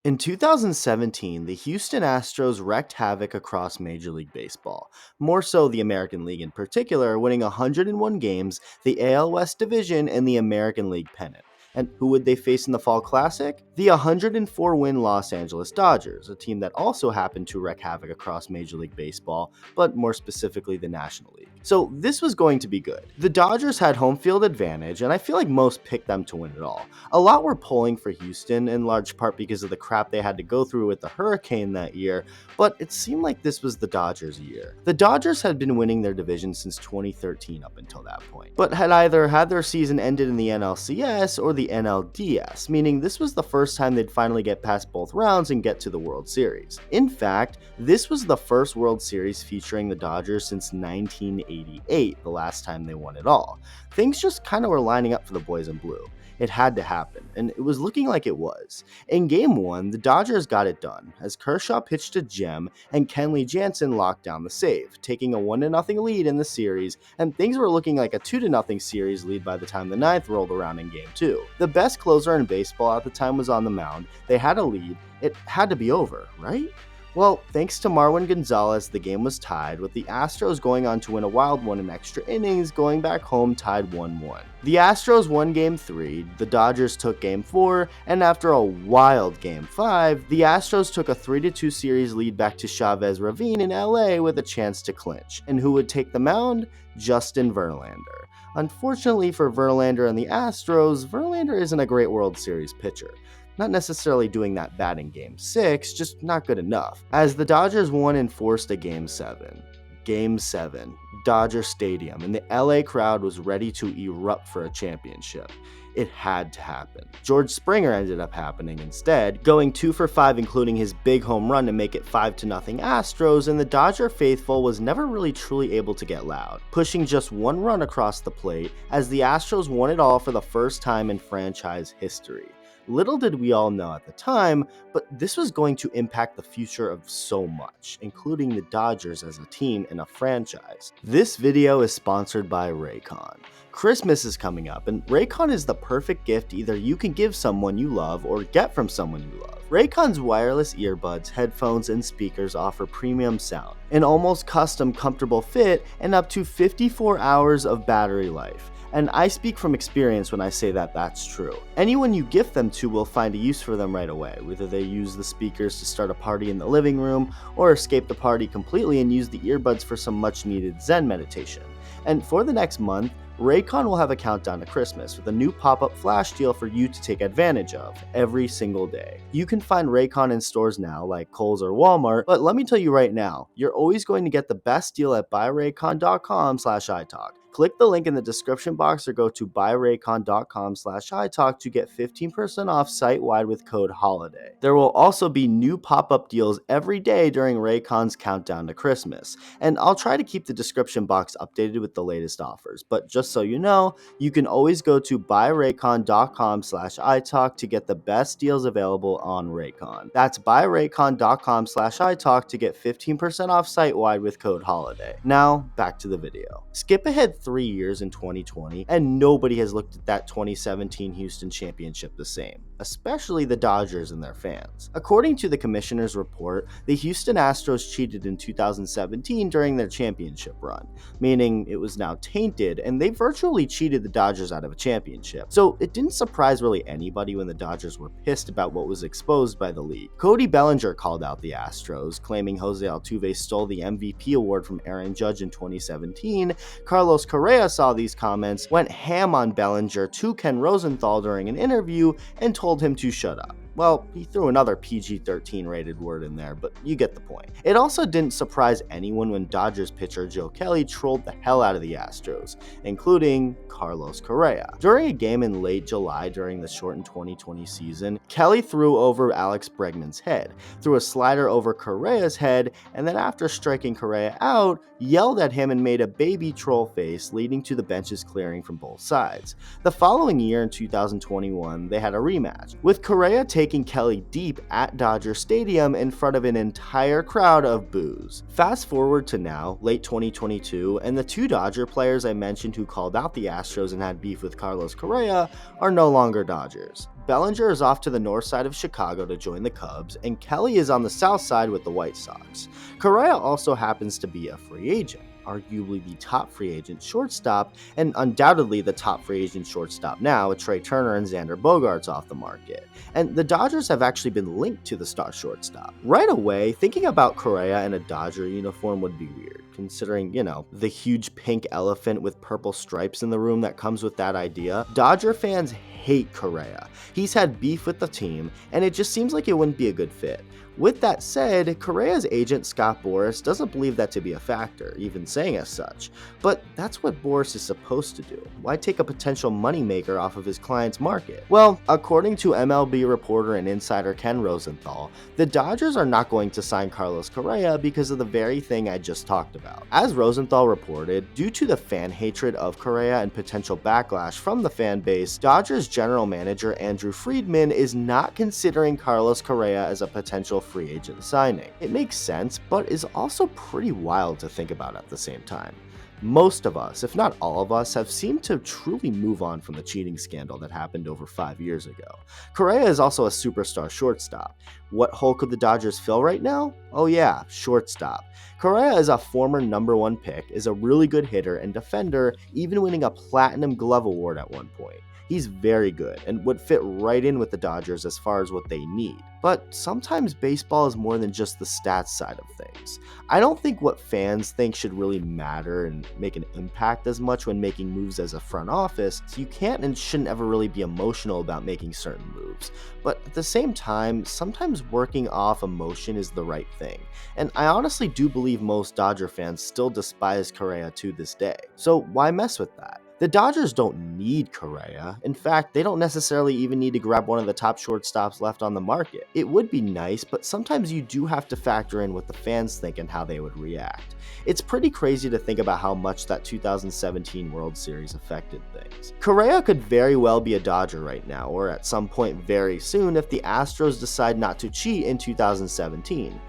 In 2017, the Houston Astros wreaked havoc across Major League Baseball, more so the American League in particular, winning 101 games, the AL West Division, and the American League pennant. And who would they face in the Fall Classic? The 104-win Los Angeles Dodgers, a team that also happened to wreak havoc across Major League Baseball, but more specifically the National League. So this was going to be good. The Dodgers had home field advantage, and I feel like most picked them to win it all. A lot were pulling for Houston, in large part because of the crap they had to go through with the hurricane that year, but it seemed like this was the Dodgers' year. The Dodgers had been winning their division since 2013 up until that point, but had either had their season ended in the NLCS or the NLDS, meaning this was the first time they'd finally get past both rounds and get to the World Series. In fact, this was the first World Series featuring the Dodgers since 1988, the last time they won it all. Things just kind of were lining up for the boys in blue. It had to happen, and it was looking like it was. In Game 1, the Dodgers got it done, as Kershaw pitched a gem and Kenley Jansen locked down the save, taking a 1-0 lead in the series, and things were looking like a 2-0 series lead by the time the ninth rolled around in Game 2. The best closer in baseball at the time was on the mound, they had a lead, it had to be over, right? Well, thanks to Marwin Gonzalez, the game was tied, with the Astros going on to win a wild one in extra innings, going back home tied 1-1. The Astros won Game 3, the Dodgers took Game 4, and after a wild Game 5, the Astros took a 3-2 series lead back to Chavez Ravine in LA with a chance to clinch. And who would take the mound? Justin Verlander. Unfortunately for Verlander and the Astros, Verlander isn't a great World Series pitcher. Not necessarily doing that bad in Game 6, just not good enough, as the Dodgers won and forced a Game 7. Game 7, Dodger Stadium, and the LA crowd was ready to erupt for a championship. It had to happen. George Springer ended up happening instead, going 2 for 5 including his big home run to make it 5-0 Astros, and the Dodger faithful was never really truly able to get loud, pushing just one run across the plate as the Astros won it all for the first time in franchise history. Little did we all know at the time, but this was going to impact the future of so much, including the Dodgers as a team and a franchise. This video is sponsored by Raycon. Christmas is coming up, and Raycon is the perfect gift either you can give someone you love or get from someone you love. Raycon's wireless earbuds, headphones, and speakers offer premium sound, an almost custom comfortable fit, and up to 54 hours of battery life. And I speak from experience when I say that that's true. Anyone you gift them to will find a use for them right away, whether they use the speakers to start a party in the living room or escape the party completely and use the earbuds for some much needed Zen meditation. And for the next month, Raycon will have a countdown to Christmas with a new pop-up flash deal for you to take advantage of every single day. You can find Raycon in stores now like Kohl's or Walmart, but let me tell you right now, you're always going to get the best deal at buyraycon.com/iTalk. Click the link in the description box or go to buyraycon.com/iTalk to get 15% off site-wide with code HOLIDAY. There will also be new pop-up deals every day during Raycon's countdown to Christmas, and I'll try to keep the description box updated with the latest offers, but just so you know, you can always go to buyraycon.com/iTalk to get the best deals available on Raycon. That's buyraycon.com/iTalk to get 15% off site-wide with code HOLIDAY. Now, back to the video. Skip ahead 3 years in 2020, and nobody has looked at that 2017 Houston championship the same, especially the Dodgers and their fans. According to the commissioner's report, the Houston Astros cheated in 2017 during their championship run, meaning it was now tainted, and they virtually cheated the Dodgers out of a championship. So it didn't surprise really anybody when the Dodgers were pissed about what was exposed by the league. Cody Bellinger called out the Astros, claiming Jose Altuve stole the MVP award from Aaron Judge in 2017. Carlos Correa saw these comments, went ham on Bellinger to Ken Rosenthal during an interview, and told him to shut up. Well, he threw another PG-13 rated word in there, but you get the point. It also didn't surprise anyone when Dodgers pitcher Joe Kelly trolled the hell out of the Astros, including Carlos Correa. During a game in late July during the shortened 2020 season, Kelly threw over Alex Bregman's head, threw a slider over Correa's head, and then after striking Correa out, yelled at him and made a baby troll face, leading to the benches clearing from both sides. The following year in 2021, they had a rematch, with Correa taking Kelly deep at Dodger Stadium in front of an entire crowd of boos. Fast forward to now, late 2022, and the two Dodger players I mentioned who called out the Astros and had beef with Carlos Correa are no longer Dodgers. Bellinger is off to the north side of Chicago to join the Cubs, and Kelly is on the south side with the White Sox. Correa also happens to be a free agent, arguably the top free agent shortstop, and undoubtedly the top free agent shortstop now, with Trey Turner and Xander Bogaerts off the market. And the Dodgers have actually been linked to the star shortstop. Right away, thinking about Correa in a Dodger uniform would be weird, considering, the huge pink elephant with purple stripes in the room that comes with that idea. Dodger fans hate Correa. He's had beef with the team, and it just seems like it wouldn't be a good fit. With that said, Correa's agent Scott Boras doesn't believe that to be a factor, even saying as such. But that's what Boras is supposed to do. Why take a potential moneymaker off of his client's market? Well, according to MLB reporter and insider Ken Rosenthal, the Dodgers are not going to sign Carlos Correa because of the very thing I just talked about. As Rosenthal reported, due to the fan hatred of Correa and potential backlash from the fan base, Dodgers general manager Andrew Friedman is not considering Carlos Correa as a potential free agent signing. It makes sense, but is also pretty wild to think about at the same time. Most of us, if not all of us, have seemed to truly move on from the cheating scandal that happened over 5 years ago. Correa is also a superstar shortstop. What hole could the Dodgers fill right now? Oh yeah, shortstop. Correa is a former #1 pick, is a really good hitter and defender, even winning a Platinum Glove Award at one point. He's very good and would fit right in with the Dodgers as far as what they need. But sometimes baseball is more than just the stats side of things. I don't think what fans think should really matter and make an impact as much when making moves as a front office, so you can't and shouldn't ever really be emotional about making certain moves. But at the same time, sometimes working off emotion is the right thing. And I honestly do believe most Dodger fans still despise Correa to this day. So why mess with that? The Dodgers don't need Correa. In fact, they don't necessarily even need to grab one of the top shortstops left on the market. It would be nice, but sometimes you do have to factor in what the fans think and how they would react. It's pretty crazy to think about how much that 2017 World Series affected things. Correa could very well be a Dodger right now, or at some point very soon if the Astros decide not to cheat in 2017.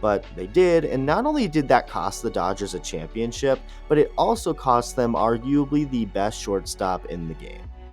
But they did, and not only did that cost the Dodgers a championship, but it also cost them arguably the best shortstop in the game.